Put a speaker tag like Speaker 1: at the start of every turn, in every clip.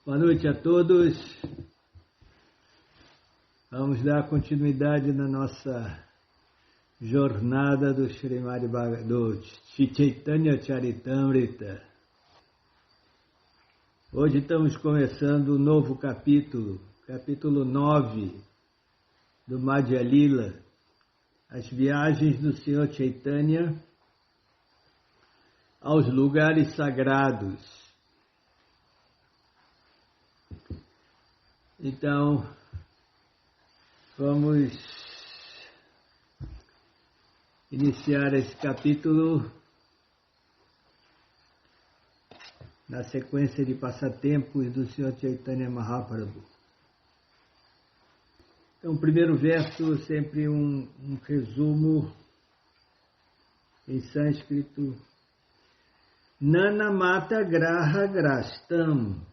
Speaker 1: Boa noite a todos. Vamos dar continuidade na nossa jornada do do Sri Chaitanya Charitamrita. Hoje estamos começando um novo capítulo, capítulo 9 do Madhya Lila, as viagens do Senhor Chaitanya aos lugares sagrados. Então, vamos iniciar esse capítulo na sequência de passatempos do Senhor Chaitanya Mahaprabhu. Então, o primeiro verso, sempre um resumo em sânscrito. Nana mata graha grastam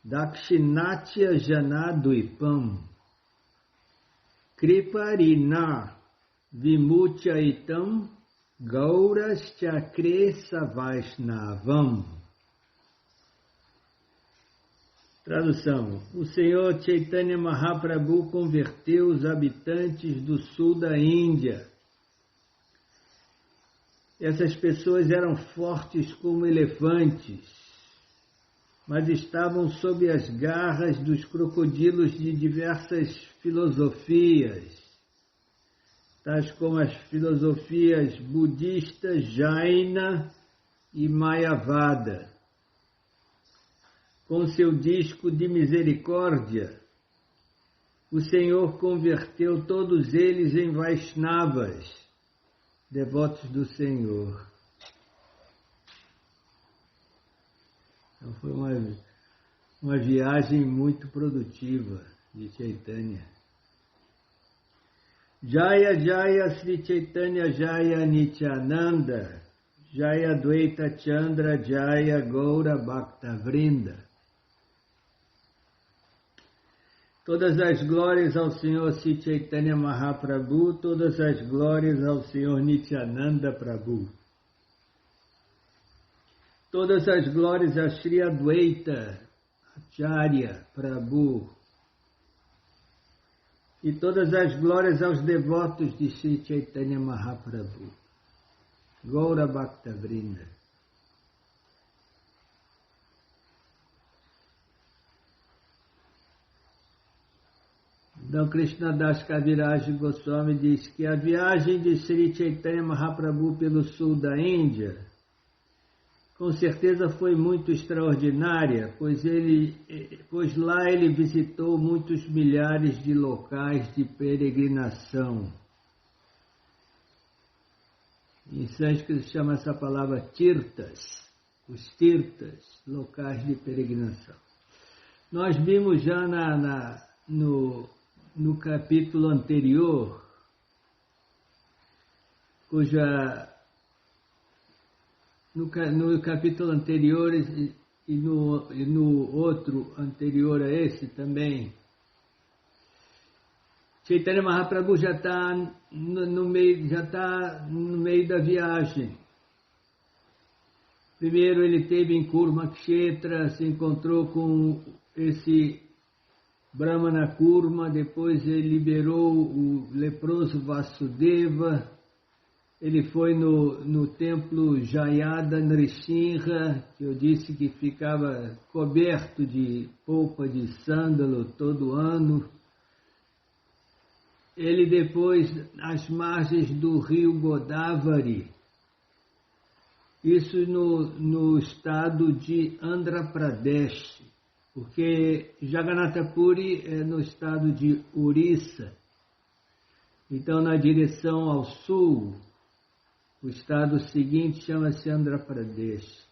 Speaker 1: dakshinatya janadvipam kriparina vimuchaitam gauraschakre savaishnavam. Tradução: o Senhor Chaitanya Mahaprabhu converteu os habitantes do sul da Índia. Essas pessoas eram fortes como elefantes, mas estavam sob as garras dos crocodilos de diversas filosofias, tais como as filosofias budista, Jaina e Mayavada. Com seu disco de misericórdia, o Senhor converteu todos eles em Vaishnavas, devotos do Senhor. Então foi uma viagem muito produtiva de Chaitanya. Jaya Jaya Sri Chaitanya Jaya Nityananda Jaya Dvaita Chandra Jaya Gaura Bhakta Vrinda. Todas as glórias ao Senhor Sri Chaitanya Mahaprabhu, todas as glórias ao Senhor Nityananda Prabhu. Todas as glórias a Sri Advaita Acharya Prabhu. E todas as glórias aos devotos de Sri Chaitanya Mahaprabhu. Gaura Bhakta Vrinda. Então, Krishnadas Kaviraj Goswami diz que a viagem de Sri Chaitanya Mahaprabhu pelo sul da Índia com certeza foi muito extraordinária, pois lá ele visitou muitos milhares de locais de peregrinação. Em sânscrito chama essa palavra tirtas, os tirtas, locais de peregrinação. Nós vimos já no capítulo anterior, no capítulo anterior e no outro anterior a esse também, Chaitanya Mahaprabhu já está no meio da viagem. Primeiro ele esteve em Kurmakshetra, se encontrou com esse Brahmana Kurma, depois ele liberou o leproso Vasudeva, ele foi no templo Jayada Nrsimha, que eu disse que ficava coberto de polpa de sândalo todo ano. Ele depois, às margens do rio Godavari, isso no estado de Andhra Pradesh, porque Jagannath Puri é no estado de Orissa. Então, na direção ao sul, o estado seguinte chama-se Andhra Pradesh.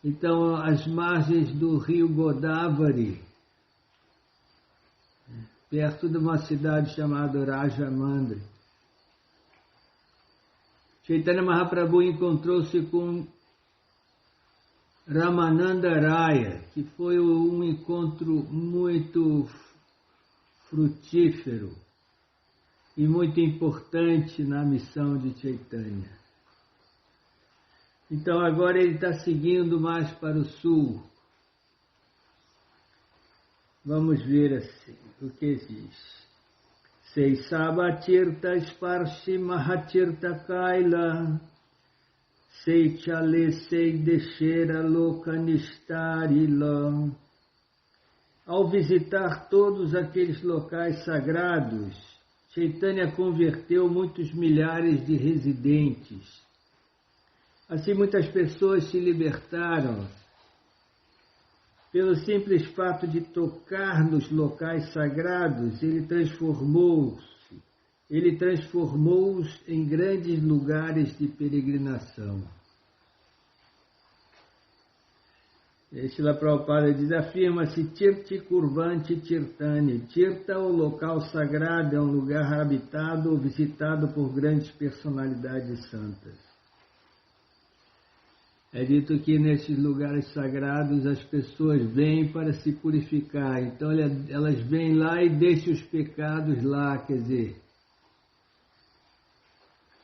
Speaker 1: Então, às margens do rio Godavari, perto de uma cidade chamada Rajamandri, Chaitanya Mahaprabhu encontrou-se com Ramananda Raya, que foi um encontro muito frutífero e muito importante na missão de Chaitanya. Então agora ele está seguindo mais para o sul. Vamos ver assim, o que diz. Seisabatirta Sparshi Mahatirta Kaila Seichale Seideshera Lokanishtarila. Ao visitar todos aqueles locais sagrados, Chaitanya converteu muitos milhares de residentes. Assim, muitas pessoas se libertaram. Pelo simples fato de tocar nos locais sagrados, ele transformou-os em grandes lugares de peregrinação. Srila Prabhupada diz, afirma-se Tirti Kurvanti Tirtani. Tirta, o local sagrado, é um lugar habitado ou visitado por grandes personalidades santas. É dito que nesses lugares sagrados as pessoas vêm para se purificar. Então elas vêm lá e deixam os pecados lá, quer dizer,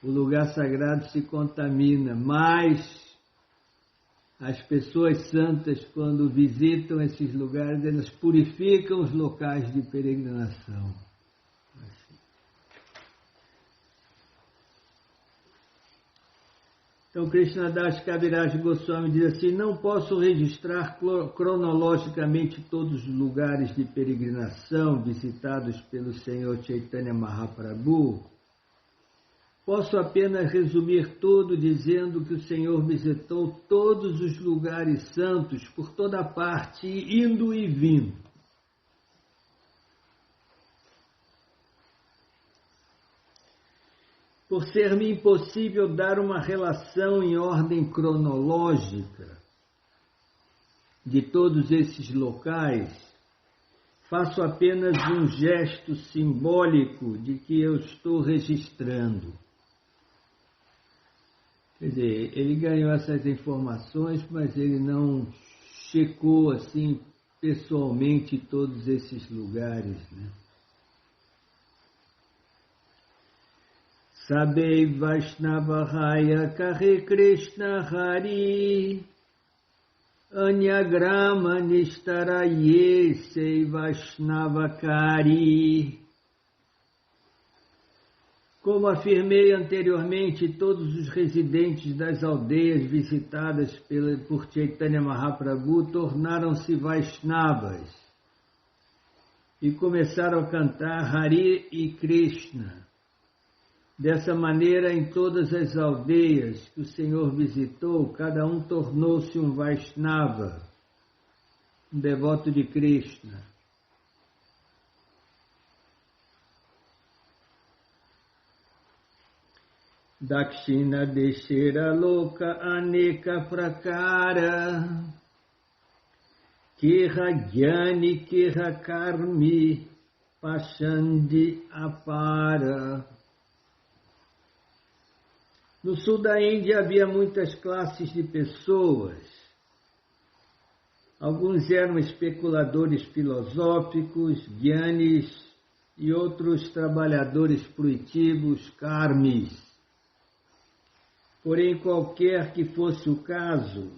Speaker 1: o lugar sagrado se contamina, mas as pessoas santas, quando visitam esses lugares, elas purificam os locais de peregrinação. Então, Krishnadas Kaviraj Goswami diz assim, não posso registrar cronologicamente todos os lugares de peregrinação visitados pelo Senhor Chaitanya Mahaprabhu. Posso apenas resumir tudo dizendo que o Senhor visitou todos os lugares santos por toda parte, indo e vindo. Por ser-me impossível dar uma relação em ordem cronológica de todos esses locais, faço apenas um gesto simbólico de que eu estou registrando. Quer dizer, ele ganhou essas informações, mas ele não checou assim pessoalmente todos esses lugares, né? Sabei Vaishnavahaya Kare Krishna Hari Anyagrama Nistaraye Sei Vaishnavakari. Como afirmei anteriormente, todos os residentes das aldeias visitadas por Chaitanya Mahaprabhu tornaram-se Vaishnavas e começaram a cantar Hari e Krishna. Dessa maneira, em todas as aldeias que o Senhor visitou, cada um tornou-se um Vaishnava, um devoto de Krishna. Dakshina Deshera Loka Aneka Prakara Keha Gyani Keha Karmi Pashandi Apara. No sul da Índia havia muitas classes de pessoas. Alguns eram especuladores filosóficos, gyanis, e outros trabalhadores fruitivos, karmis. Porém, qualquer que fosse o caso,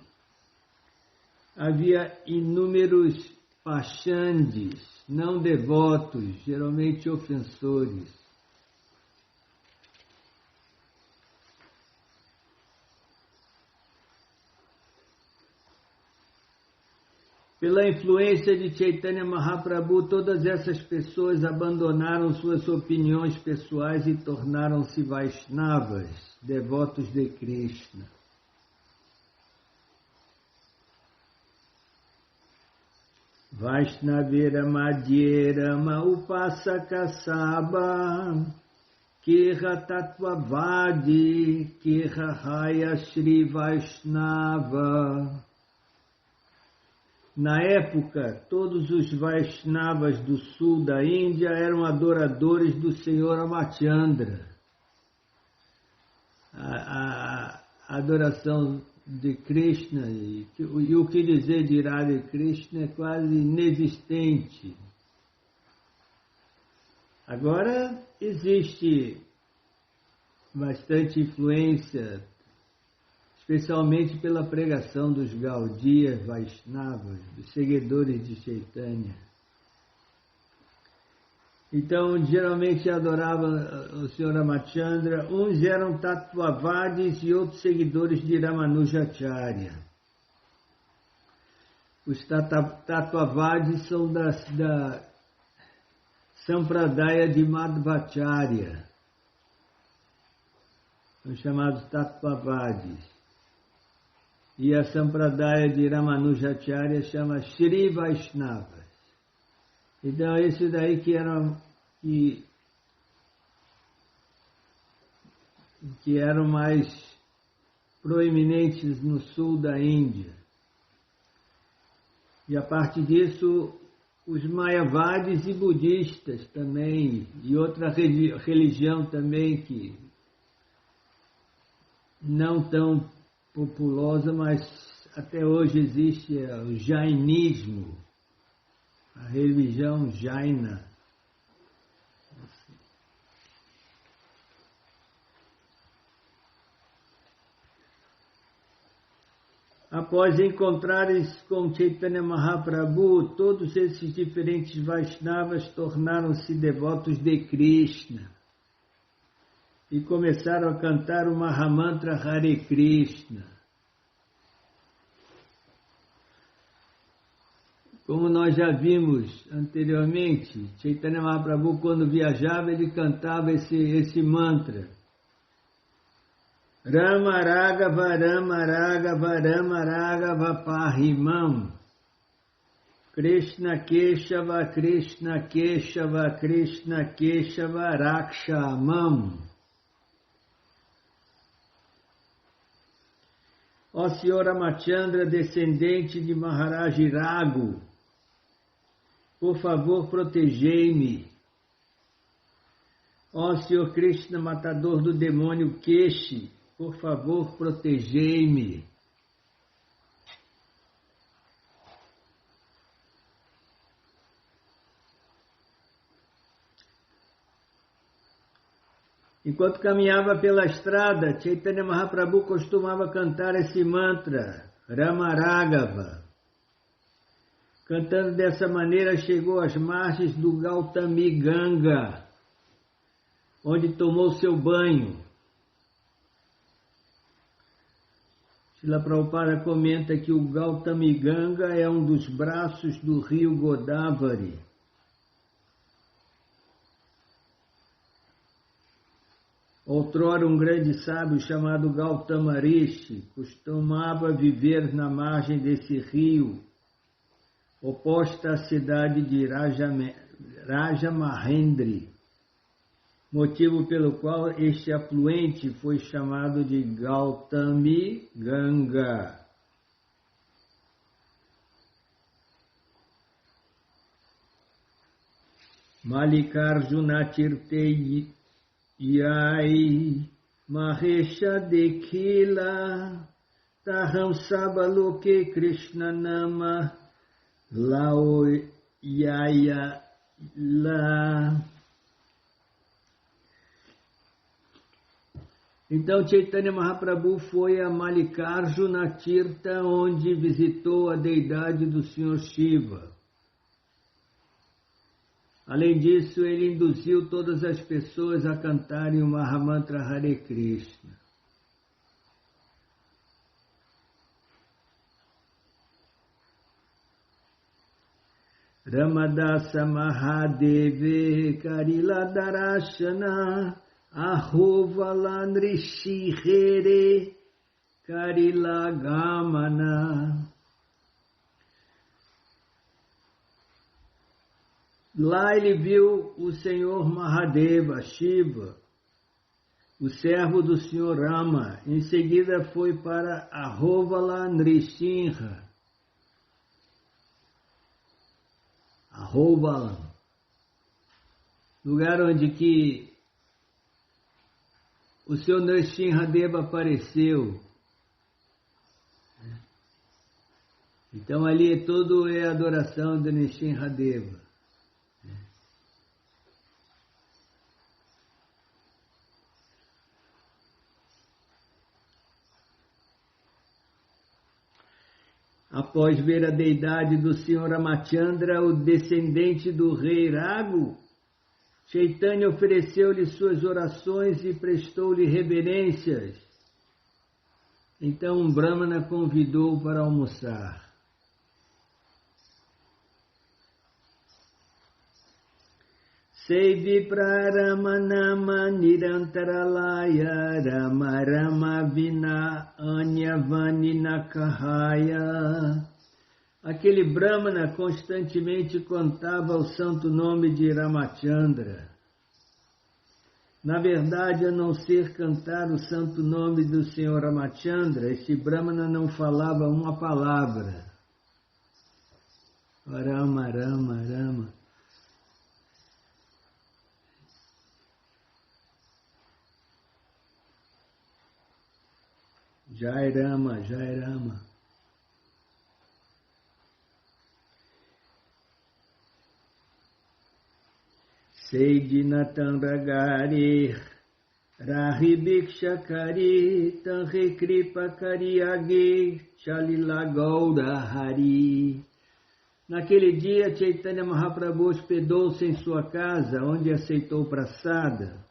Speaker 1: havia inúmeros pachandis, não devotos, geralmente ofensores. Pela influência de Chaitanya Mahaprabhu, todas essas pessoas abandonaram suas opiniões pessoais e tornaram-se Vaishnavas, devotos de Krishna. Vaishnavera Madhyera Upasaka Saba Keha Tatvavadi Keha Haya Shri Vaishnava. Na época, todos os Vaishnavas do sul da Índia eram adoradores do Senhor Amachandra. A adoração de Krishna e o que dizer de Radha e Krishna é quase inexistente. Agora existe bastante influência, especialmente pela pregação dos Gaudias Vaishnavas, dos seguidores de Chaitanya. Então, geralmente adorava o Sr. Ramachandra. Uns eram Tattvavadis e outros seguidores de Ramanujacharya. Os Tattvavadis são da Sampradaya de Madhvacharya. São chamados Tattvavadis. E a Sampradaya de Ramanujacharya chama Shri Vaishnavas. Então, esses daí que eram mais proeminentes no sul da Índia. E a partir disso, os Mayavadis e budistas também, e outra religião também que não tão populosa, mas até hoje existe o Jainismo, a religião Jaina. Após encontrares com Chaitanya Mahaprabhu, todos esses diferentes Vaishnavas tornaram-se devotos de Krishna e começaram a cantar o Mahamantra Hare Krishna. Como nós já vimos anteriormente, Chaitanya Mahaprabhu, quando viajava, ele cantava esse mantra. Rama Raghava Rama Raghava Rama Raghava Pahimam. Krishna Keshava Krishna Keshava Krishna Keshava Rakshamam. Ó Senhor Ramachandra, descendente de Maharaj Raghu, por favor, protegei-me. Ó Senhor Krishna, matador do demônio Keshi, por favor, protegei-me. Enquanto caminhava pela estrada, Chaitanya Mahaprabhu costumava cantar esse mantra, Rama Raghava. Cantando dessa maneira, chegou às margens do Gautami Ganga, onde tomou seu banho. Srila Prabhupada comenta que o Gautami Ganga é um dos braços do rio Godavari. Outrora, um grande sábio chamado Gautama Rishi costumava viver na margem desse rio, oposta à cidade de Rajamahendri, motivo pelo qual este afluente foi chamado de Gautami Ganga. Malikarjuna Tirtei Yai Mahesha Dekhila Taham Sabaloke Krishna Nama Lao Yaya La. Então Chaitanya Mahaprabhu foi a Malikarjuna Tirtha, onde visitou a deidade do Senhor Shiva. Além disso, ele induziu todas as pessoas a cantarem o Mahamantra Hare Krishna. Ramadasa Mahadeve Karila Darashana Ahovala Nrishihere Karila Gamana. Lá ele viu o Senhor Mahadeva, Shiva, o servo do Senhor Rama. Em seguida foi para Ahovala Nrisimha. Ahovala, lugar onde que o Senhor Nrisimhadeva apareceu. Então ali tudo é adoração de Nrisimhadeva. Após ver a deidade do Senhor Ramachandra, o descendente do rei Raghu Chaitanya ofereceu-lhe suas orações e prestou-lhe reverências. Então um Brahmana convidou para almoçar. Sevi praramanama nirantaralaya rama rama vina anyavanina kahaya. Aquele Brahmana constantemente cantava o santo nome de Ramachandra. Na verdade, a não ser cantar o santo nome do Senhor Ramachandra, este Brahmana não falava uma palavra. Rama, Rama, Rama. Jai Rama, Jai Rama. Seidinatandragari, Rahibikshakari, Tanrikripakari Agi, Chalilagaura Hari. Naquele dia, Chaitanya Mahaprabhu hospedou-se em sua casa, onde aceitou praçada.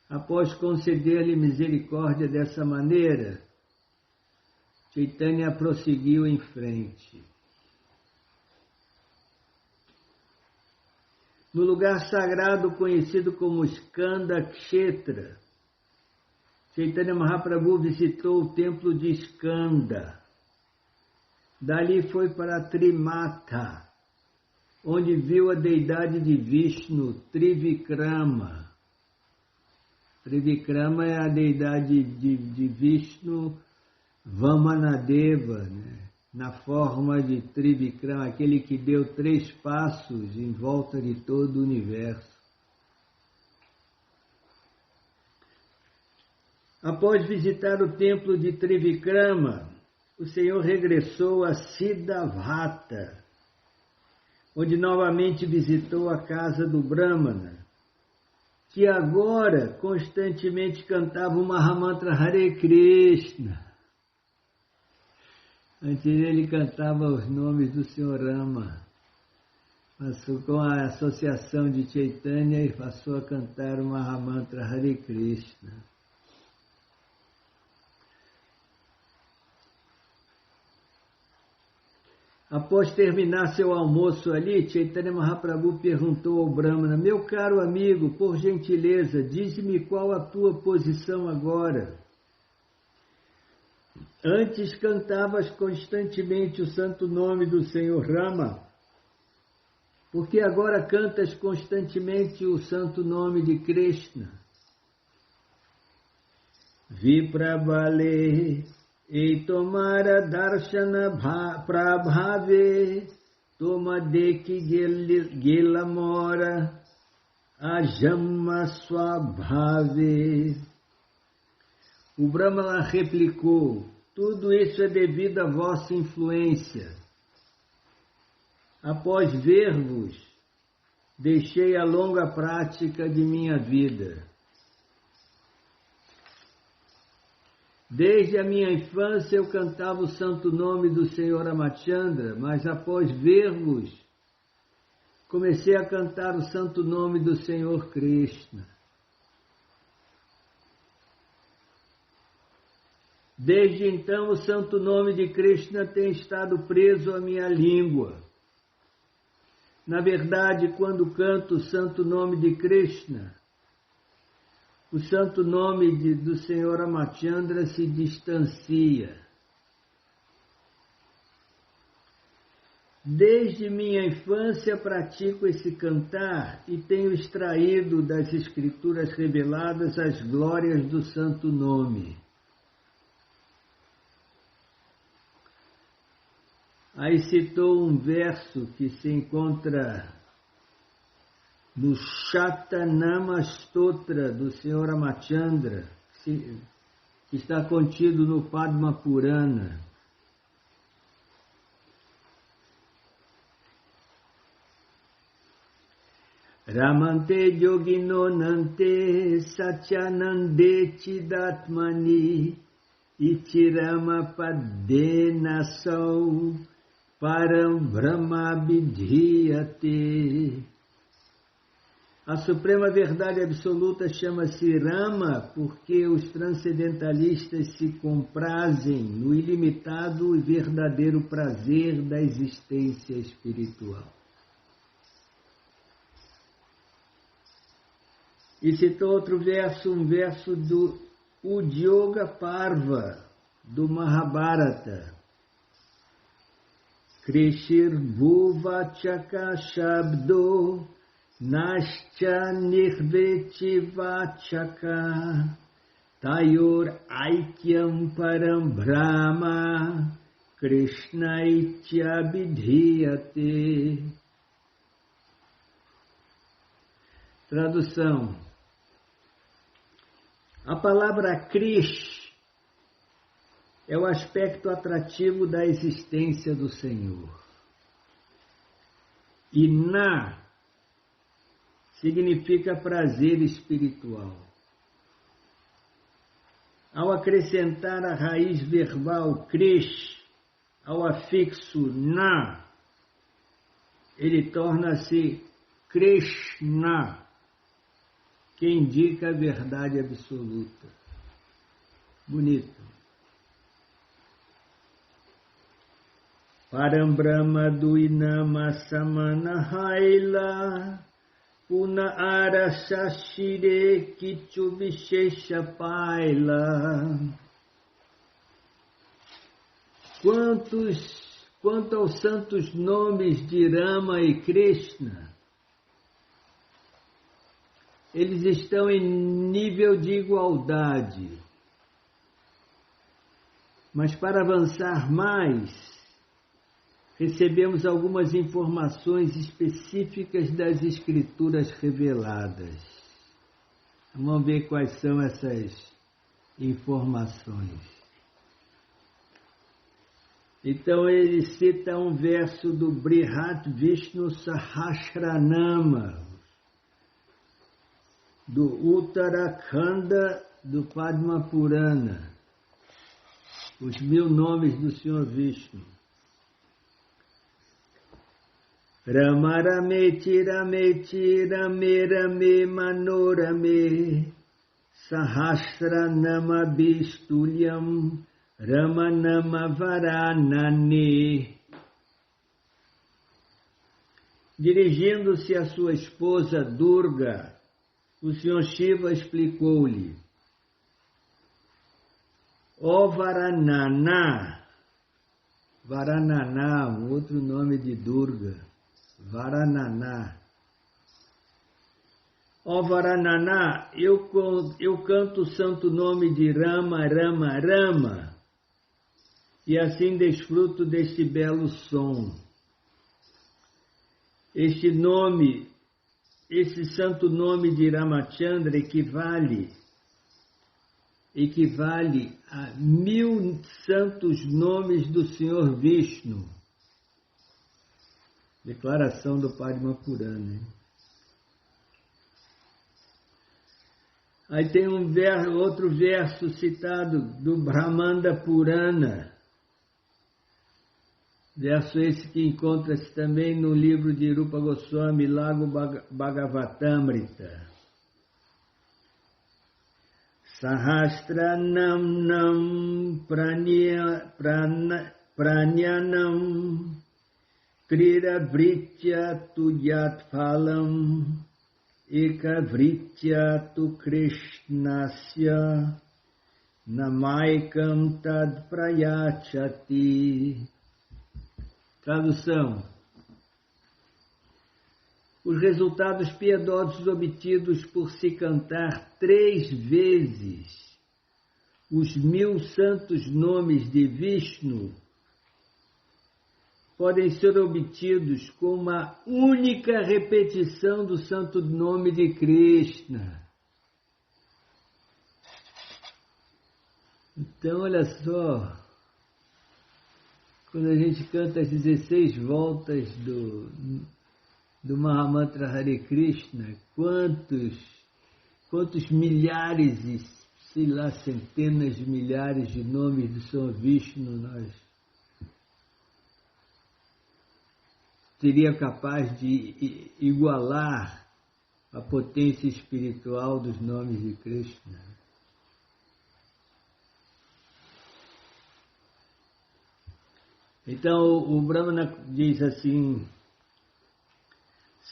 Speaker 1: Após conceder-lhe misericórdia dessa maneira, Chaitanya prosseguiu em frente. No lugar sagrado conhecido como Skanda Kshetra, Chaitanya Mahaprabhu visitou o templo de Skanda. Dali foi para Trimata, onde viu a deidade de Vishnu, Trivikrama. Trivikrama é a deidade de Vishnu Vamanadeva, né? Na forma de Trivikrama, aquele que deu 3 passos em volta de todo o universo. Após visitar o templo de Trivikrama, o Senhor regressou a Siddhavata, onde novamente visitou a casa do Brahmana, que agora constantemente cantava o Mahamantra Hare Krishna. Antes ele cantava os nomes do Senhor Rama. Passou com a associação de Chaitanya e passou a cantar o Mahamantra Hare Krishna. Após terminar seu almoço ali, Chaitanya Mahaprabhu perguntou ao Brahmana: meu caro amigo, por gentileza, dize-me qual a tua posição agora. Antes cantavas constantemente o santo nome do Senhor Rama, porque agora cantas constantemente o santo nome de Krishna. Viprabhale eitomara darshana prabhave toma deki gelamora ajamma swabhave. O Brahmana replicou: tudo isso é devido à vossa influência. Após ver-vos, deixei a longa prática de minha vida. Desde a minha infância eu cantava o santo nome do Senhor Ramachandra, mas após ver-vos, comecei a cantar o santo nome do Senhor Krishna. Desde então, o santo nome de Krishna tem estado preso à minha língua. Na verdade, quando canto o santo nome de Krishna, o santo nome do Senhor Ramachandra se distancia. Desde minha infância pratico esse cantar e tenho extraído das escrituras reveladas as glórias do santo nome. Aí citou um verso que se encontra no Shatanama Stotra do Senhor Ramachandra, que está contido no Padma Purana. Ramante yogino nante satyanande chidatmani ichirama padena sau param brahma vidhiyate. A suprema verdade absoluta chama-se Rama porque os transcendentalistas se comprazem no ilimitado e verdadeiro prazer da existência espiritual. E citou outro verso, um verso do Udyoga Parva, do Mahabharata. Krishir Bhuvachaka Shabdo Nascha Nirveti Vachaka Tayor Aikyam Param Brahma Krishna Itya Vidhiyate. Tradução. A palavra Krish é o aspecto atrativo da existência do Senhor. E Na significa prazer espiritual. Ao acrescentar a raiz verbal Krish ao afixo Na, ele torna-se Krishna, que indica a verdade absoluta. Bonito. Parambrahma Duinama Samana Haila Puna Arasashire Kichu Vishesha Paila. Quanto aos santos nomes de Rama e Krishna, eles estão em nível de igualdade. Mas para avançar mais, recebemos algumas informações específicas das Escrituras reveladas. Vamos ver quais são essas informações. Então ele cita um verso do Brihat Vishnu Sahasranama, do Uttarakhanda do Padma Purana, os 1000 nomes do Senhor Vishnu. Rama Rameti Rameti Rame Rame Manorame Sahasranama Bistulyam Ramanama Varanane. Dirigindo-se à sua esposa Durga, o Senhor Shiva explicou-lhe: ó Varanana, Varanana, um outro nome de Durga, Varanana. Ó Varanana, eu canto o santo nome de Rama, Rama, Rama, e assim desfruto deste belo som. Esse santo nome de Ramachandra equivale a 1000 santos nomes do Senhor Vishnu. Declaração do Padma Purana. Aí tem outro verso citado do Brahmanda Purana. Verso esse que encontra-se também no livro de Rupa Goswami, Lago Bhagavatamrita. Sahasranam nam pranyanam Krira Vritya tu yat phalam Eka Vritya tu Krishnasya Namaikam tad prayachati. Tradução. Os resultados piedosos obtidos por se cantar 3 vezes os 1000 santos nomes de Vishnu podem ser obtidos com uma única repetição do santo nome de Krishna. Então, olha só, quando a gente canta as 16 voltas do Mahamantra Hare Krishna, quantos milhares e, sei lá, centenas de milhares de nomes do Senhor Vishnu nós seria capaz de igualar a potência espiritual dos nomes de Krishna. Então o Brahmana diz assim: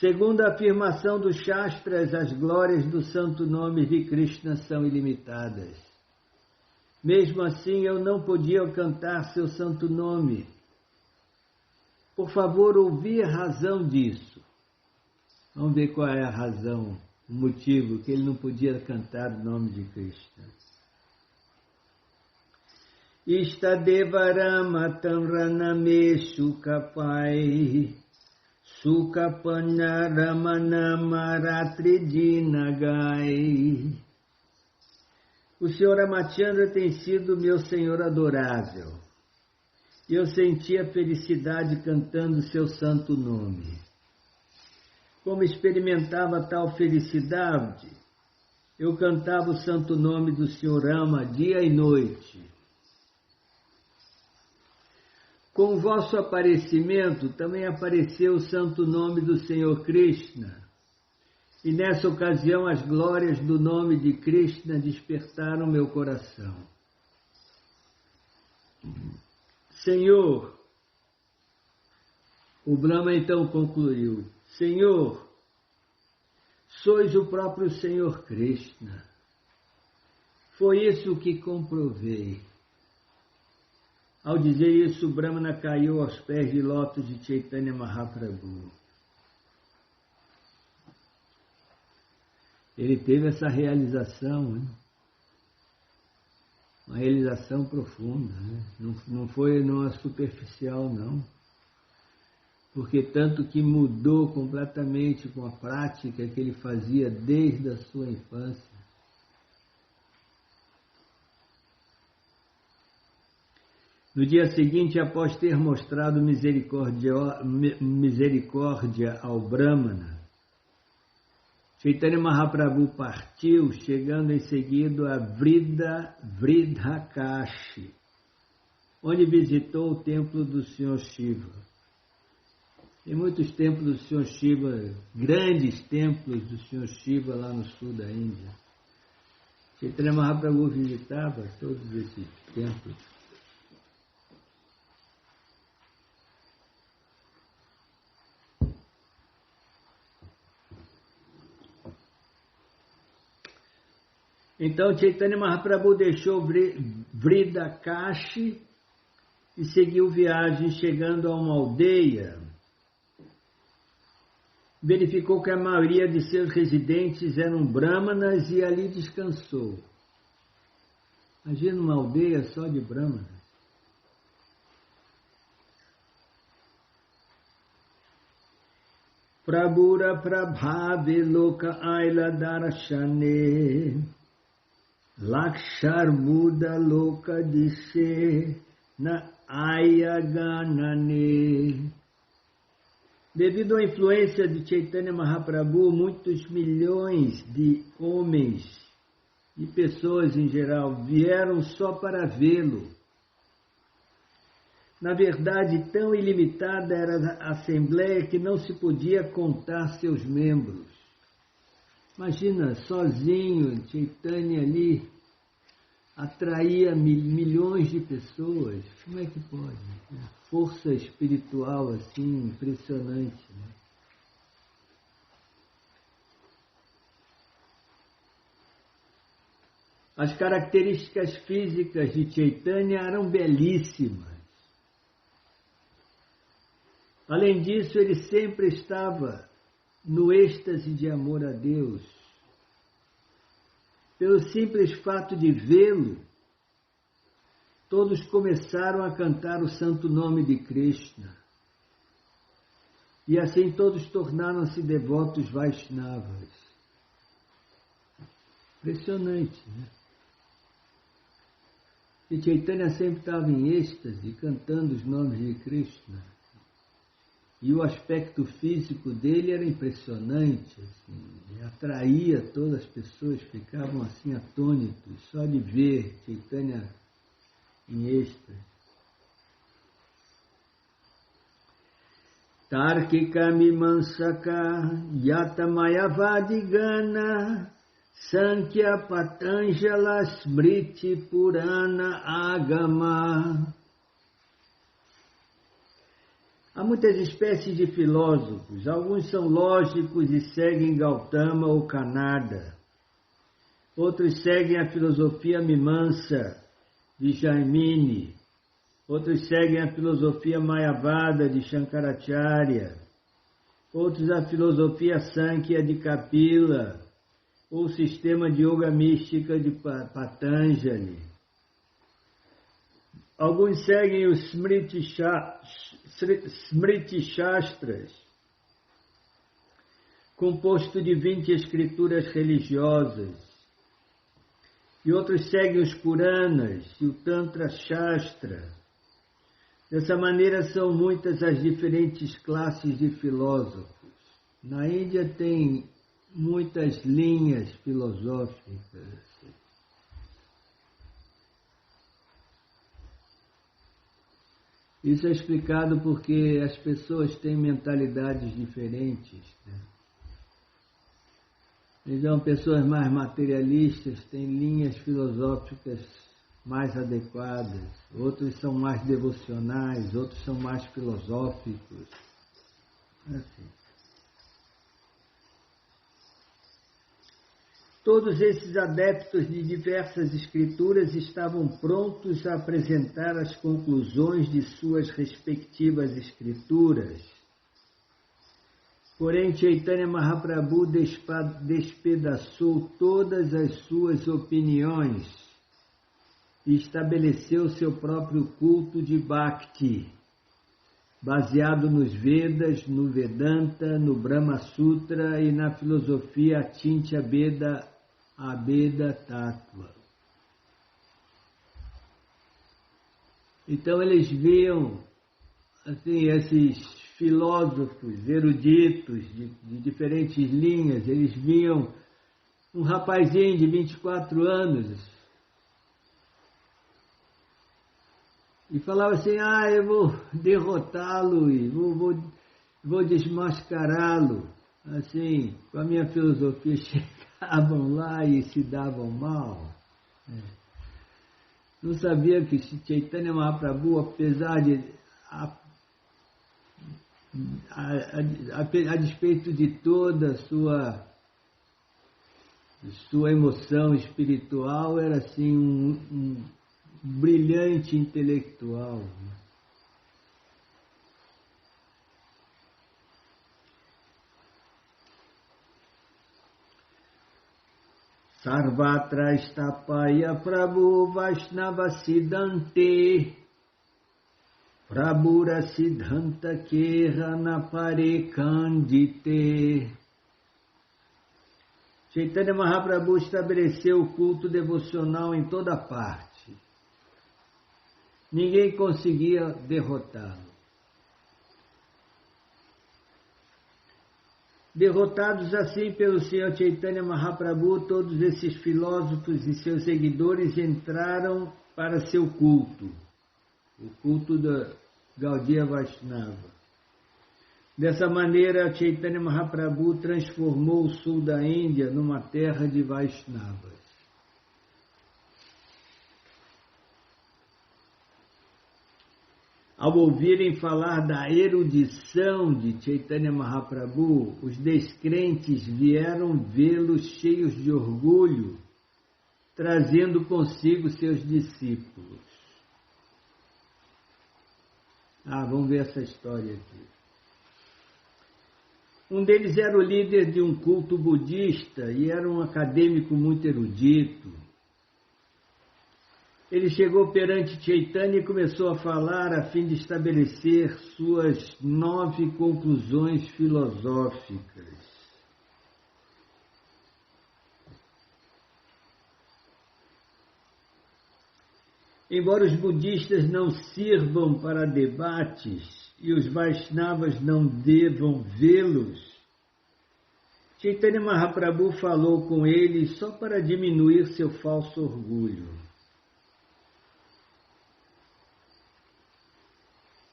Speaker 1: segundo a afirmação dos Shastras, as glórias do santo nome de Krishna são ilimitadas. Mesmo assim, eu não podia cantar seu santo nome. Por favor, ouvi a razão disso. Vamos ver qual é a razão, o motivo que ele não podia cantar o nome de Krishna. Ishtadevarama raname sukapai Sukapanaramanamaratridinagai. O Senhor Ramachandra tem sido meu Senhor adorável. E eu sentia felicidade cantando seu santo nome. Como experimentava tal felicidade, eu cantava o santo nome do Senhor Rama dia e noite. Com o vosso aparecimento, também apareceu o santo nome do Senhor Krishna. E nessa ocasião, as glórias do nome de Krishna despertaram meu coração. Senhor, o Brahma então concluiu: Senhor, sois o próprio Senhor Krishna. Foi isso que comprovei. Ao dizer isso, o Brahmana caiu aos pés de lótus de Chaitanya Mahaprabhu. Ele teve essa realização, né? Uma realização profunda, né? Não foi numa superficial, não. Porque tanto que mudou completamente com a prática que ele fazia desde a sua infância. No dia seguinte, após ter mostrado misericórdia ao Brahmana, Chaitanya Mahaprabhu partiu, chegando em seguida a Vridhakashi, onde visitou o templo do Senhor Shiva. Tem muitos templos do Senhor Shiva, grandes templos do Senhor Shiva lá no sul da Índia. Chaitanya Mahaprabhu visitava todos esses templos. Então Chaitanya Mahaprabhu deixou Vridhakashi e seguiu viagem, chegando a uma aldeia. Verificou que a maioria de seus residentes eram brahmanas e ali descansou. Imagina uma aldeia só de brahmanas. Prabhura Prabhave Loka Aila Darashane Lakshar Buddha Loka Disse Na Ayaganane. Devido à influência de Chaitanya Mahaprabhu, muitos milhões de homens e pessoas em geral vieram só para vê-lo. Na verdade, tão ilimitada era a assembleia que não se podia contar seus membros. Imagina, sozinho, Chaitanya ali atraía milhões de pessoas. Como é que pode? Força espiritual assim, impressionante, né? As características físicas de Chaitanya eram belíssimas. Além disso, ele sempre estava no êxtase de amor a Deus. Pelo simples fato de vê-lo, todos começaram a cantar o santo nome de Krishna. E assim todos tornaram-se devotos Vaishnavas. Impressionante, né? E Chaitanya sempre estava em êxtase, cantando os nomes de Krishna. E o aspecto físico dele era impressionante, assim, atraía todas as pessoas, ficavam assim atônitos, só de ver Chaitanya em êxtase. Tarkika Mimamsaka Yata Mayavadigana Sankhya Patanjala Smriti Purana Agama. Há muitas espécies de filósofos, alguns são lógicos e seguem Gautama ou Kanada. Outros seguem a filosofia Mimamsa de Jaimini. Outros seguem a filosofia Mayavada de Shankaracharya. Outros a filosofia Sankhya de Kapila, ou o sistema de yoga mística de Patanjali. Alguns seguem os Smriti Shastras, composto de 20 escrituras religiosas. E outros seguem os Puranas e o Tantra Shastra. Dessa maneira são muitas as diferentes classes de filósofos. Na Índia tem muitas linhas filosóficas. Isso é explicado porque as pessoas têm mentalidades diferentes, né? Então, pessoas mais materialistas têm linhas filosóficas mais adequadas, outros são mais devocionais, outros são mais filosóficos. Assim. Todos esses adeptos de diversas escrituras estavam prontos a apresentar as conclusões de suas respectivas escrituras. Porém, Chaitanya Mahaprabhu despedaçou todas as suas opiniões e estabeleceu seu próprio culto de Bhakti, baseado nos Vedas, no Vedanta, no Brahma Sutra e na filosofia Achintya Veda Abheda Tattva. Então eles viam assim, esses filósofos eruditos de diferentes linhas, eles viam um rapazinho de 24 anos e falava assim, eu vou derrotá-lo e vou desmascará-lo. Assim, com a minha filosofia, chegavam lá e se davam mal. Não sabia que Chaitanya Mahaprabhu, apesar de a despeito de toda a sua emoção espiritual, era assim um brilhante intelectual. Sarvatra Stapaya Prabhu Vaishnava Siddhante Prabhura Siddhanta Kerana Pare Kandite. Chaitanya Mahaprabhu estabeleceu o culto devocional em toda parte. Ninguém conseguia derrotá-lo. Derrotados assim pelo Senhor Chaitanya Mahaprabhu, todos esses filósofos e seus seguidores entraram para seu culto, o culto da Gaudiya Vaishnava. Dessa maneira, Chaitanya Mahaprabhu transformou o sul da Índia numa terra de Vaishnavas. Ao ouvirem falar da erudição de Chaitanya Mahaprabhu, os descrentes vieram vê-lo cheios de orgulho, trazendo consigo seus discípulos. Vamos ver essa história aqui. Um deles era o líder de um culto budista e era um acadêmico muito erudito. Ele chegou perante Chaitanya e começou a falar a fim de estabelecer suas 9 conclusões filosóficas. Embora os budistas não sirvam para debates e os Vaishnavas não devam vê-los, Chaitanya Mahaprabhu falou com eles só para diminuir seu falso orgulho.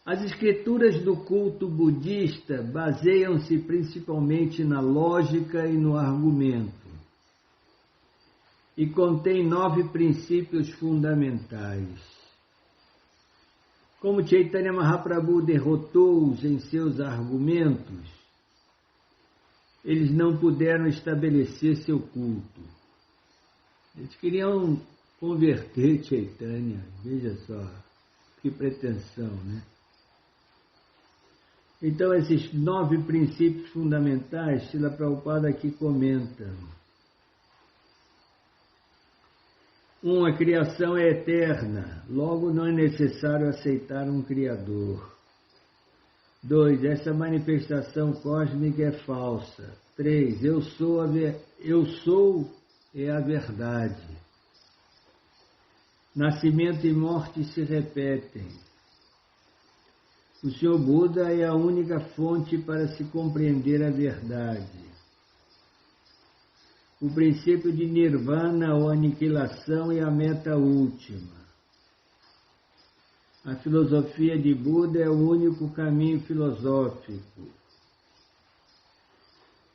Speaker 1: As escrituras do culto budista baseiam-se principalmente na lógica e no argumento e contém 9 princípios fundamentais. Como Chaitanya Mahaprabhu derrotou-os em seus argumentos, eles não puderam estabelecer seu culto. Eles queriam converter Chaitanya, veja só, que pretensão, né? Então, esses 9 princípios fundamentais, Srila Prabhupada aqui comenta. 1. A criação é eterna, logo não é necessário aceitar um Criador. 2. Essa manifestação cósmica é falsa. 3. Eu sou é a verdade. Nascimento e morte se repetem. O Senhor Buda é a única fonte para se compreender a verdade. O princípio de Nirvana ou aniquilação é a meta última. A filosofia de Buda é o único caminho filosófico.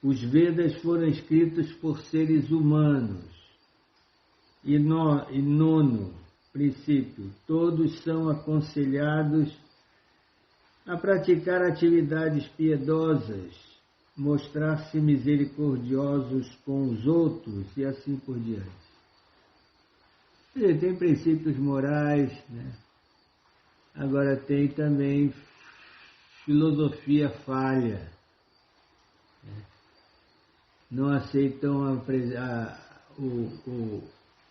Speaker 1: Os Vedas foram escritos por seres humanos. E 9º princípio, todos são aconselhados a praticar atividades piedosas, mostrar-se misericordiosos com os outros e assim por diante. Tem princípios morais, né? Agora tem também filosofia falha. Não aceitam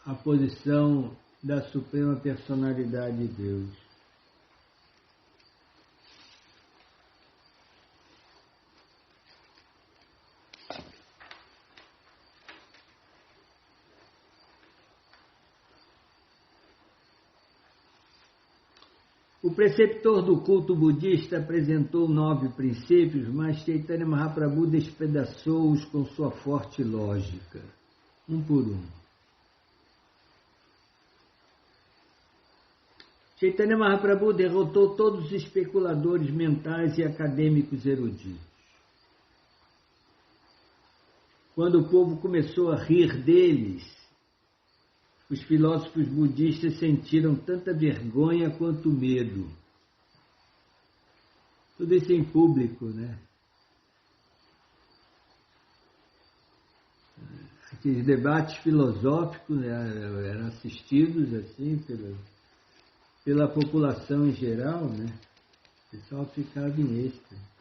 Speaker 1: a posição da Suprema Personalidade de Deus. O preceptor do culto budista apresentou 9 princípios, mas Chaitanya Mahaprabhu despedaçou-os com sua forte lógica, um por um. Chaitanya Mahaprabhu derrotou todos os especuladores mentais e acadêmicos eruditos. Quando o povo começou a rir deles, os filósofos budistas sentiram tanta vergonha quanto medo. Tudo isso em público, né? Aqueles debates filosóficos, né, eram assistidos assim pela população em geral, né? O pessoal ficava em êxtase.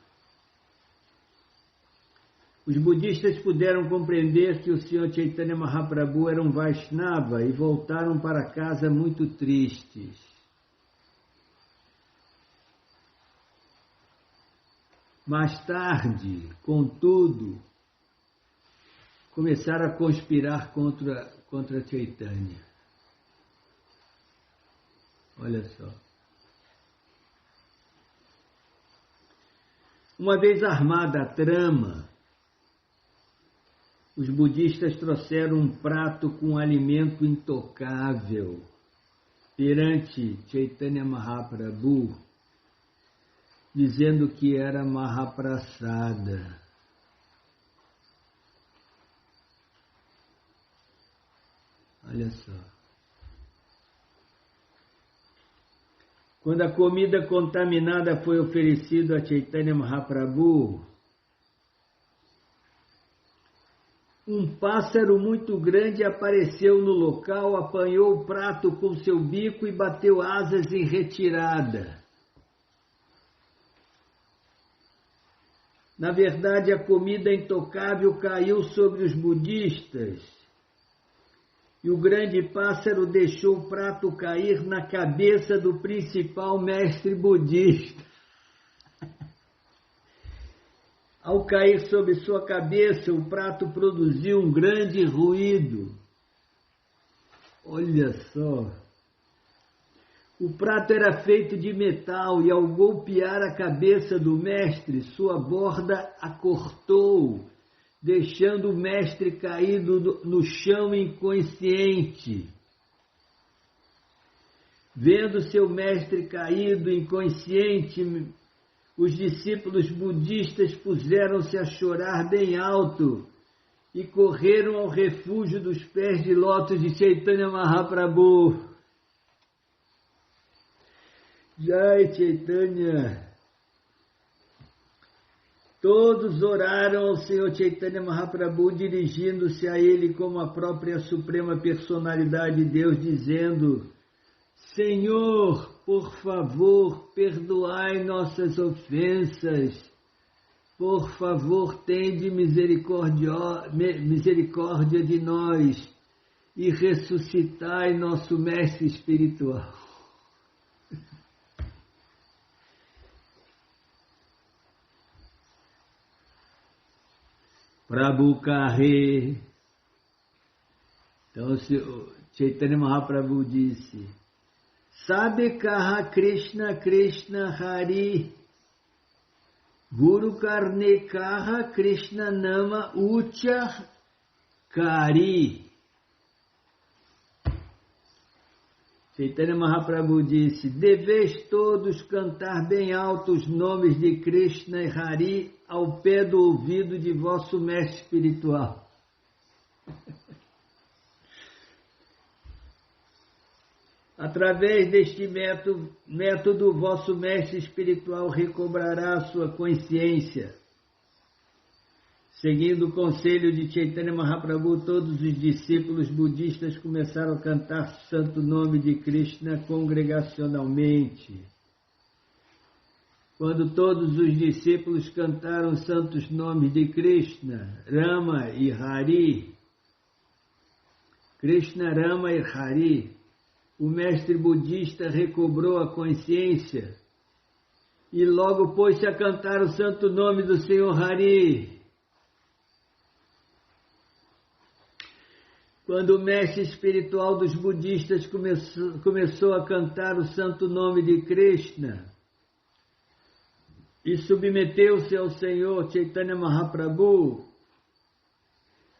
Speaker 1: Os budistas puderam compreender que o Sr. Chaitanya Mahaprabhu era um Vaishnava e voltaram para casa muito tristes. Mais tarde, contudo, começaram a conspirar contra Chaitanya. Olha só. Uma vez armada a trama, os budistas trouxeram um prato com alimento intocável perante Chaitanya Mahaprabhu, dizendo que era Mahaprasada. Olha só. Quando a comida contaminada foi oferecida a Chaitanya Mahaprabhu, um pássaro muito grande apareceu no local, apanhou o prato com seu bico e bateu asas em retirada. Na verdade, a comida intocável caiu sobre os budistas e o grande pássaro deixou o prato cair na cabeça do principal mestre budista. Ao cair sobre sua cabeça, o prato produziu um grande ruído. Olha só. O prato era feito de metal e ao golpear a cabeça do mestre, sua borda a cortou, deixando o mestre caído no chão inconsciente. Vendo seu mestre caído, inconsciente, os discípulos budistas puseram-se a chorar bem alto e correram ao refúgio dos pés de lótus de Chaitanya Mahaprabhu. Jai Chaitanya! Todos oraram ao Senhor Chaitanya Mahaprabhu, dirigindo-se a ele como a própria Suprema Personalidade de Deus, dizendo: Senhor, por favor, perdoai nossas ofensas. Por favor, tende misericórdia de nós e ressuscitai nosso mestre espiritual. Prabhu Kahe. Então, Chaitanya Mahaprabhu disse: Sabe kaha Krishna Krishna Hari, Guru Karne kaha Krishna Nama Ucha Kari. Chaitanya Mahaprabhu disse: Deveis todos cantar bem alto os nomes de Krishna e Hari ao pé do ouvido de vosso mestre espiritual. Através deste método, vosso mestre espiritual recobrará a sua consciência. Seguindo o conselho de Chaitanya Mahaprabhu, todos os discípulos budistas começaram a cantar o santo nome de Krishna congregacionalmente. Quando todos os discípulos cantaram os santos nomes de Krishna, Rama e Hari, Krishna, Rama e Hari, o mestre budista recobrou a consciência e logo pôs-se a cantar o santo nome do Senhor Hari. Quando o mestre espiritual dos budistas começou a cantar o santo nome de Krishna e submeteu-se ao Senhor Chaitanya Mahaprabhu,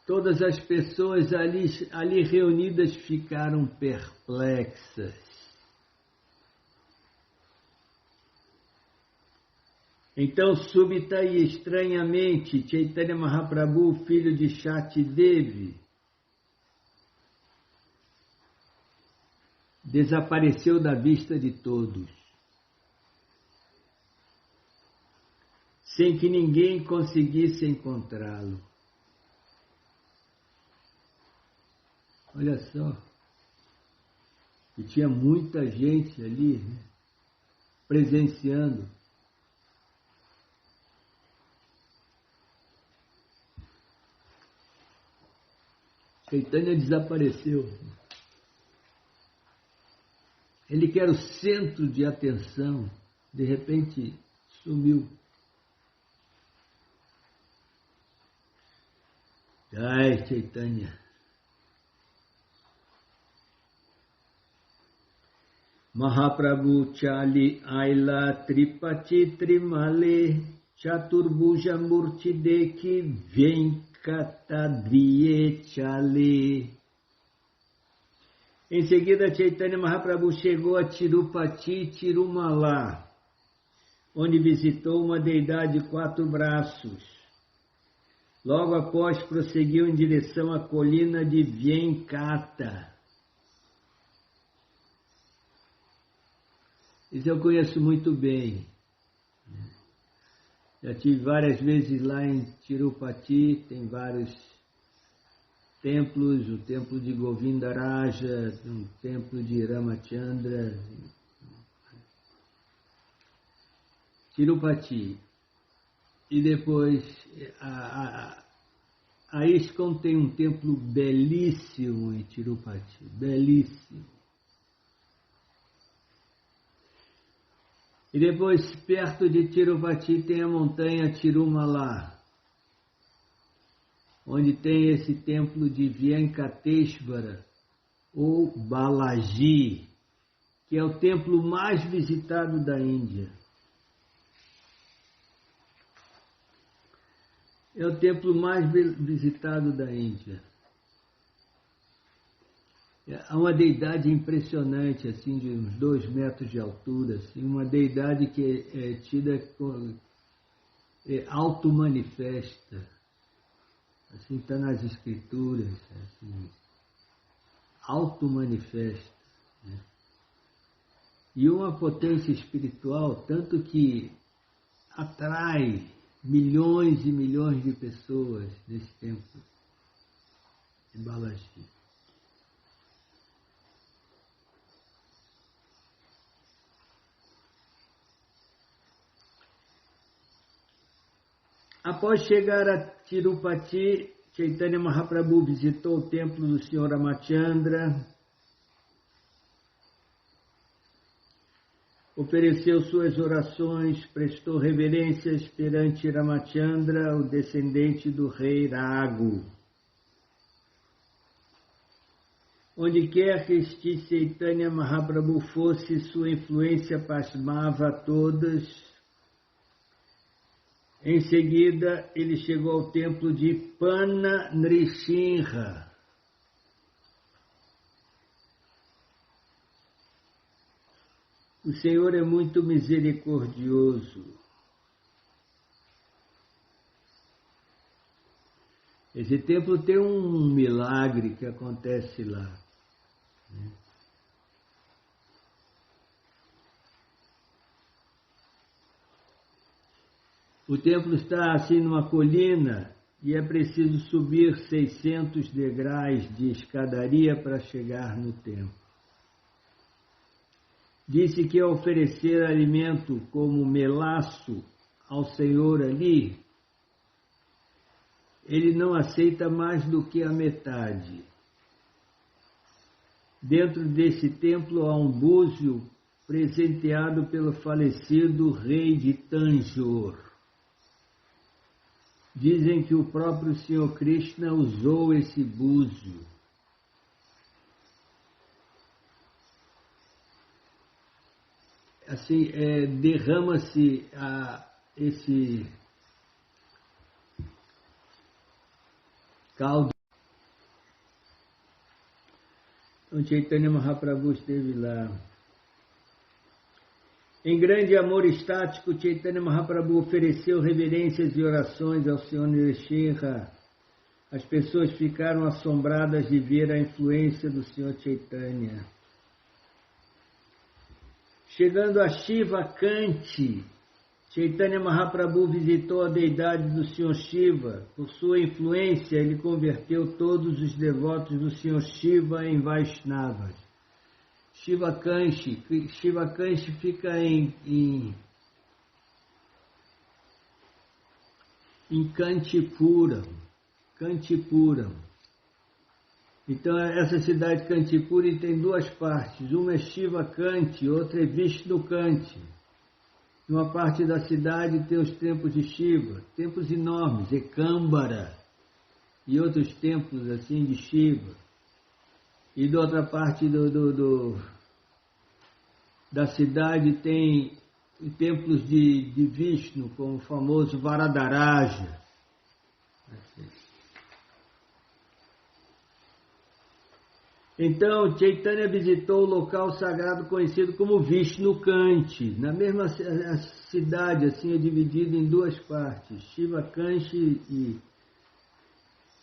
Speaker 1: todas as pessoas ali reunidas ficaram perplexas. Então, súbita e estranhamente, Chaitanya Mahaprabhu, filho de Shaktidevi, desapareceu da vista de todos, sem que ninguém conseguisse encontrá-lo. Olha só, e tinha muita gente ali, né, presenciando. Chaitanya desapareceu. Ele que era o centro de atenção, de repente sumiu. Jai Chaitanya. Mahaprabhu Chali Aila Tripati Trimale Chaturbuja Murti Deki Venkatadriye Chale. Em seguida, Chaitanya Mahaprabhu chegou a Tirupati Tirumala, onde visitou uma deidade de 4 braços. Logo após, prosseguiu em direção à colina de Venkata. Isso eu conheço muito bem. Já tive várias vezes lá em Tirupati, tem vários templos, o templo de Govindaraja, um templo de Ramachandra. Tirupati. E depois, a ISKCON tem um templo belíssimo em Tirupati, belíssimo. E depois, perto de Tirupati, tem a montanha Tirumala, onde tem esse templo de Venkateshvara, ou Balaji, que é o templo mais visitado da Índia. É o templo mais visitado da Índia. Há uma deidade impressionante, assim, de uns 2 metros de altura, assim, uma deidade que é tida como auto-manifesta, assim, está nas escrituras, assim, auto-manifesta, né? E uma potência espiritual, tanto que atrai milhões e milhões de pessoas nesse templo em Balaji. Após chegar a Tirupati, Chaitanya Mahaprabhu visitou o templo do Sr. Ramachandra, ofereceu suas orações, prestou reverências perante Ramachandra, o descendente do rei Raghu. Onde quer que este Chaitanya Mahaprabhu fosse, sua influência pasmava a todos. Em seguida, ele chegou ao templo de Panna Nrsimha. O Senhor é muito misericordioso. Esse templo tem um milagre que acontece lá, né? O templo está assim numa colina e é preciso subir 600 degraus de escadaria para chegar no templo. Disse que ao oferecer alimento como melaço ao Senhor ali, ele não aceita mais do que a metade. Dentro desse templo há um búzio presenteado pelo falecido rei de Tanjore. Dizem que o próprio Senhor Krishna usou esse búzio. Assim, derrama-se esse caldo. Então, Chaitanya Mahaprabhu esteve lá. Em grande amor estático, Chaitanya Mahaprabhu ofereceu reverências e orações ao Senhor Nrsimha. As pessoas ficaram assombradas de ver a influência do Senhor Chaitanya. Chegando a Shiva Kanti, Chaitanya Mahaprabhu visitou a deidade do Senhor Shiva. Por sua influência, ele converteu todos os devotos do Senhor Shiva em Vaishnavas. Shiva Kanti fica em Kantipuram. Então, essa cidade de Kantipuram tem 2 partes. Uma é Shiva Kanti, outra é Vishnu Kanti. Numa parte da cidade tem os templos de Shiva, templos enormes, Ekambara, e outros templos assim de Shiva. E da outra parte da cidade tem templos de Vishnu, como o famoso Varadaraja. Assim. Então, Chaitanya visitou o local sagrado conhecido como Vishnu Kanti. Na mesma cidade, assim, é dividido em 2 partes, Shiva Kanti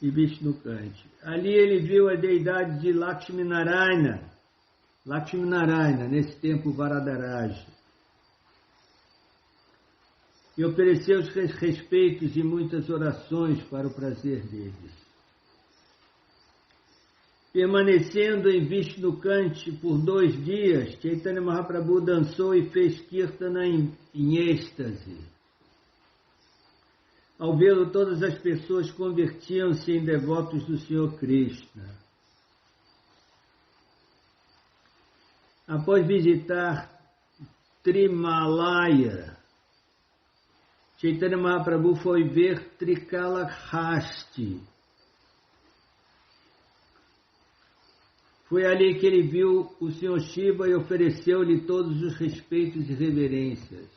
Speaker 1: e Vishnu Kanti. Ali ele viu a deidade de Lakshmi Narayana, nesse templo Varadaraja. E ofereceu os respeitos e muitas orações para o prazer deles. Permanecendo em Vishnu Kanti por 2 dias, Chaitanya Mahaprabhu dançou e fez kirtana em êxtase. Ao vê-lo, todas as pessoas convertiam-se em devotos do Senhor Krishna. Após visitar Trimalaya, Chaitanya Mahaprabhu foi ver Trikalahasti. Foi ali que ele viu o Senhor Shiva e ofereceu-lhe todos os respeitos e reverências.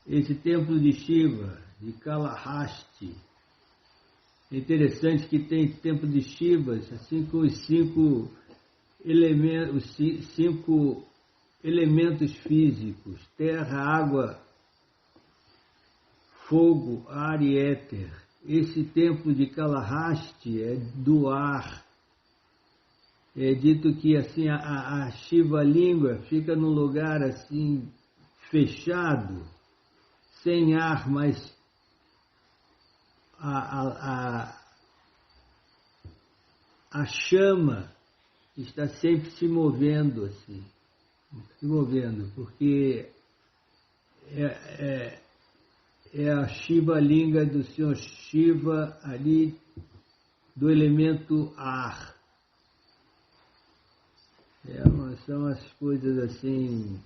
Speaker 1: Esse templo de Shiva, de Kalahasti, É interessante que tem templo de Shivas, assim com os cinco elementos físicos: terra, água, fogo, ar e éter. Esse templo de Kalahasti é do ar. É dito que assim a Shiva língua fica num lugar assim fechado, sem ar, mas a chama está sempre se movendo assim, se movendo, porque é a Shiva língua do Senhor Shiva ali do elemento ar. São as coisas assim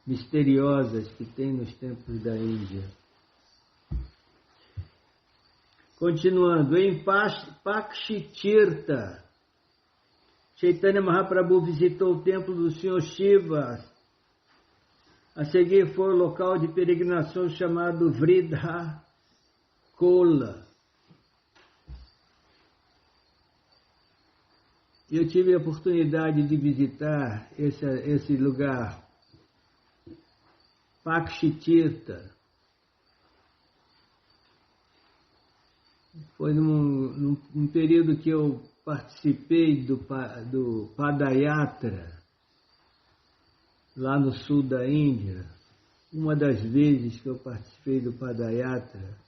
Speaker 1: misteriosas que tem nos templos da Índia. Continuando, em Pakshitirtha, Chaitanya Mahaprabhu visitou o templo do Senhor Shiva. A seguir foi o local de peregrinação chamado Vridha Kola. Eu tive a oportunidade de visitar esse lugar, Pakshitirtha. Foi num período que eu participei do Padayatra, lá no sul da Índia. Uma das vezes que eu participei do Padayatra,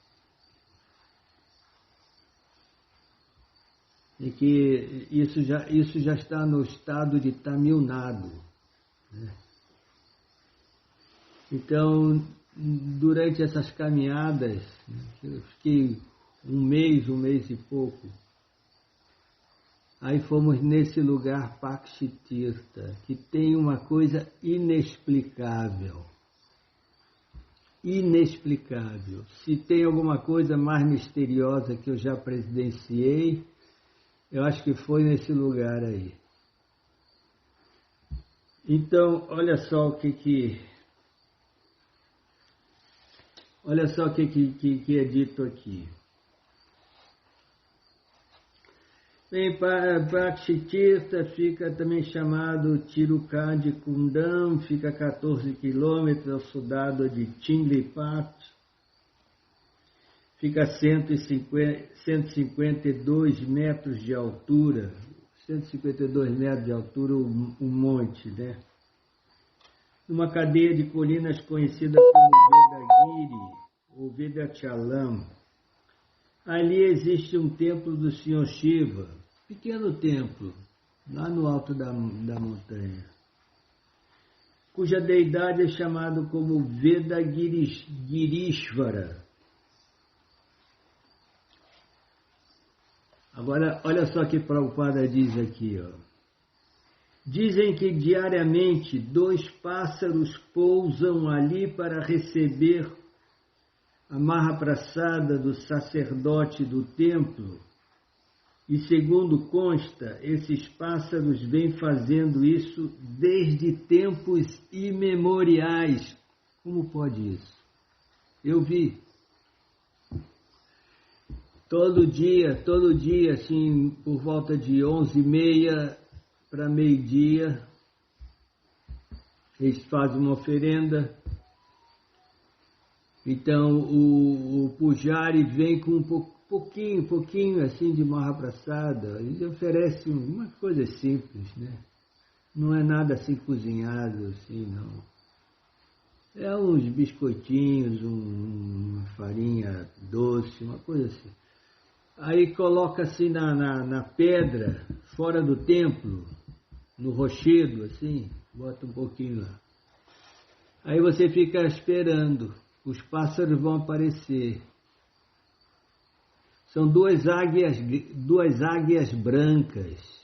Speaker 1: e que isso já está no estado de Tamil Nadu, né? Então, durante essas caminhadas, eu fiquei um mês e pouco. Aí fomos nesse lugar Pakshitirtha, que tem uma coisa inexplicável. Inexplicável. Se tem alguma coisa mais misteriosa que eu já presenciei, eu acho que foi nesse lugar aí. Então, olha só o que é dito aqui. Em Pakshitirtha fica também chamado Tirukandi Kundam, fica a 14 quilômetros ao sudado de Chinglipat, fica a 152 metros de altura, 152 metros de altura o monte, né? Numa cadeia de colinas conhecida como Vedagiri ou Vedachalam. Ali existe um templo do Senhor Shiva, pequeno templo, lá no alto da montanha, cuja deidade é chamada como Vedagirishvara. Agora, olha só o que Prabhupada diz aqui, ó. Dizem que diariamente 2 pássaros pousam ali para receber a Mahaprasada do sacerdote do templo, e segundo consta, esses pássaros vêm fazendo isso desde tempos imemoriais. Como pode isso? Eu vi. Todo dia, assim, por volta de 11h30 para meio-dia, eles fazem uma oferenda. Então o pujari vem com um pouquinho assim de Mahaprasada. Ele oferece uma coisa simples, né? Não é nada assim cozinhado, assim, não. É uns biscoitinhos, uma farinha doce, uma coisa assim. Aí coloca assim na pedra, fora do templo, no rochedo, assim, bota um pouquinho lá. Aí você fica esperando, os pássaros vão aparecer. São duas águias brancas.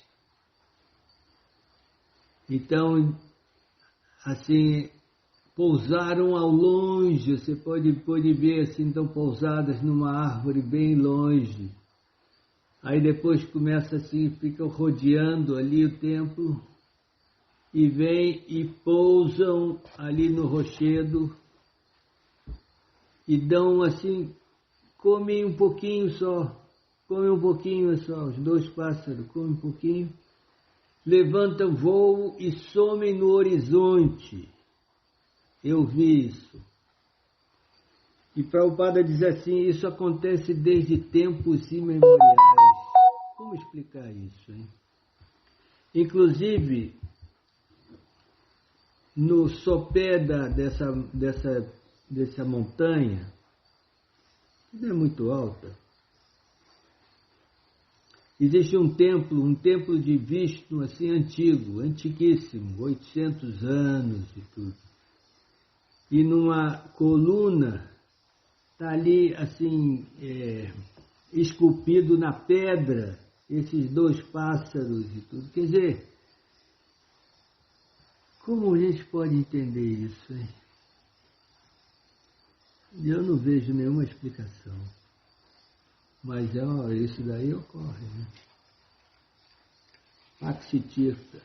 Speaker 1: Então, assim, pousaram ao longe, você pode ver assim, estão pousadas numa árvore bem longe. Aí depois começa assim, ficam rodeando ali o templo e vêm e pousam ali no rochedo e dão assim comem um pouquinho só, os 2 pássaros comem um pouquinho, levantam voo e somem no horizonte. Eu vi isso. E Prabhupada diz assim, isso acontece desde tempos imemoriais. Como explicar isso, hein? Inclusive, no sopé dessa montanha, que não é muito alta, existe um templo de Vishnu, assim, antigo, antiquíssimo, 800 anos e tudo. E numa coluna, está ali, assim, esculpido na pedra, esses 2 pássaros e tudo. Quer dizer, como a gente pode entender isso, hein? Eu não vejo nenhuma explicação. Mas isso daí ocorre, né? Paxitirtha.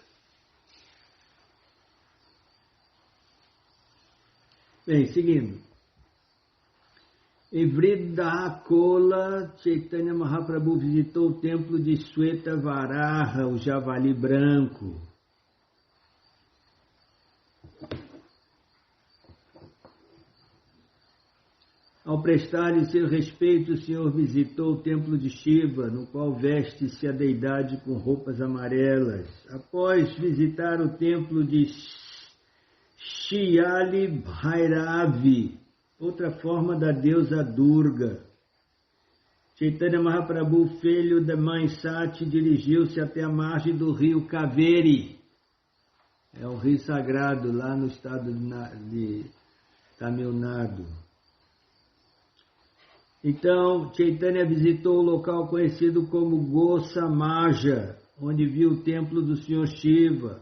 Speaker 1: Bem, seguindo. Em Vrindakola, Chaitanya Mahaprabhu visitou o templo de Sweta Varaha, o javali branco. Ao prestar-lhe seu respeito, o Senhor visitou o templo de Shiva, no qual veste-se a deidade com roupas amarelas. Após visitar o templo de Shiyali Bhairavi, outra forma da deusa Durga, Chaitanya Mahaprabhu, filho da mãe Sati, dirigiu-se até a margem do rio Kaveri. É um rio sagrado lá no estado de Tamil Nadu. Então, Chaitanya visitou o local conhecido como Gosamaja, onde viu o templo do Senhor Shiva.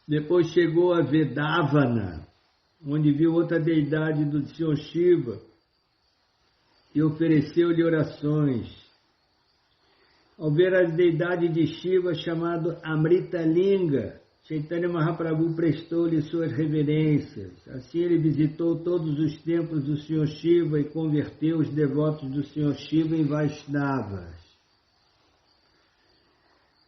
Speaker 1: Depois chegou a Vedavana, onde viu outra deidade do Senhor Shiva e ofereceu-lhe orações. Ao ver a deidade de Shiva chamado Amrita Linga, Chaitanya Mahaprabhu prestou-lhe suas reverências. Assim ele visitou todos os templos do Senhor Shiva e converteu os devotos do Senhor Shiva em Vaishnavas.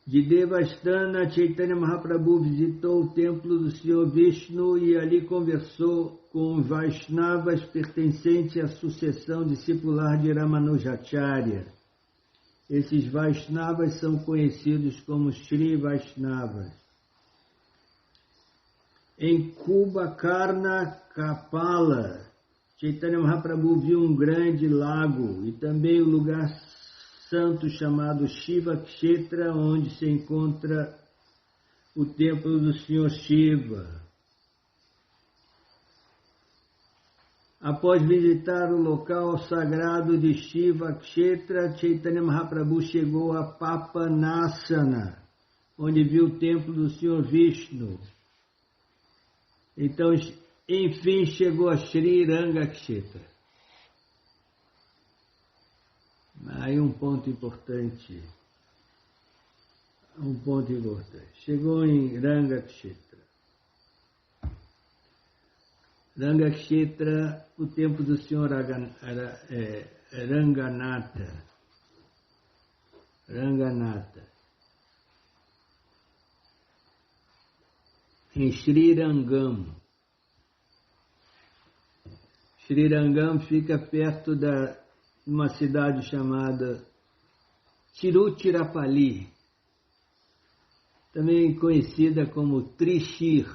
Speaker 1: De Devasthana, Chaitanya Mahaprabhu visitou o templo do Senhor Vishnu e ali conversou com os Vaishnavas pertencentes à sucessão discipular de Ramanujacharya. Esses Vaishnavas são conhecidos como Shri Vaishnavas. Em Kumbhakarna Kapala, Chaitanya Mahaprabhu viu um grande lago e também o lugar santo chamado Shiva Kshetra, onde se encontra o templo do Senhor Shiva. Após visitar o local sagrado de Shiva Kshetra, Chaitanya Mahaprabhu chegou a Papanasana, onde viu o templo do Senhor Vishnu. Então, enfim, chegou a Sri Rangakshetra. Aí um ponto importante. Chegou em Rangakshetra. Rangakshetra, o templo do Senhor Ranganatha. Em Srirangam. Srirangam fica perto de uma cidade chamada Tiruchirappalli, também conhecida como Trishir.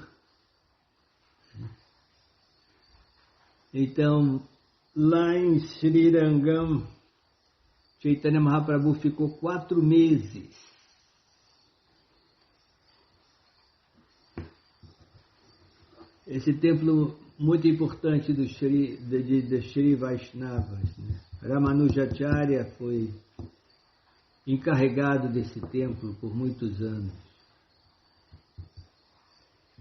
Speaker 1: Então, lá em Srirangam, Chaitanya Mahaprabhu ficou 4 meses. Esse templo muito importante do Shri Vaishnavas, né? Ramanujacharya foi encarregado desse templo por muitos anos.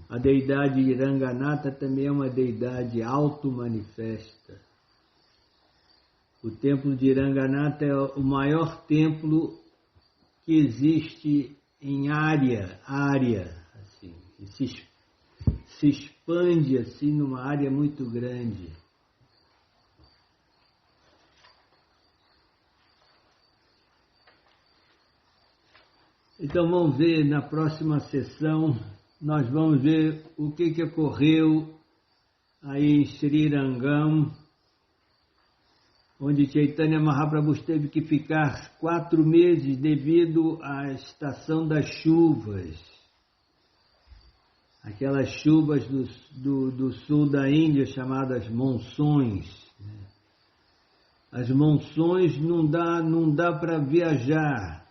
Speaker 1: A deidade de Ranganatha também é uma deidade auto-manifesta. O templo de Ranganatha é o maior templo que existe em área, assim, e se expande assim numa área muito grande. Então vamos ver na próxima sessão, nós vamos ver o que ocorreu aí em Srirangam, onde Chaitanya Mahaprabhu teve que ficar 4 meses devido à estação das chuvas. Aquelas chuvas do sul da Índia chamadas monções. As monções não dá para viajar.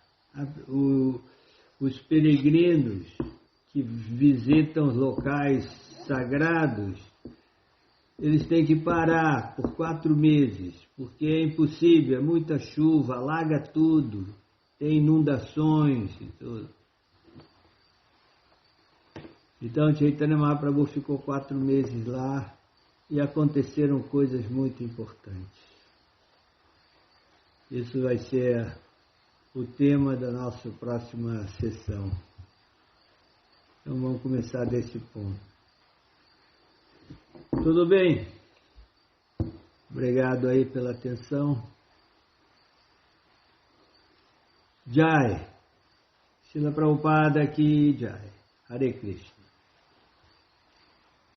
Speaker 1: Os peregrinos que visitam os locais sagrados, eles têm que parar por 4 meses, porque é impossível, é muita chuva, alaga tudo, tem inundações e tudo. Então Chaitanya Mahaprabhu ficou 4 meses lá e aconteceram coisas muito importantes. Isso vai ser o tema da nossa próxima sessão. Então vamos começar desse ponto. Tudo bem? Obrigado aí pela atenção. Jai. Srila Prabhupada aqui, Jai. Hare Krishna.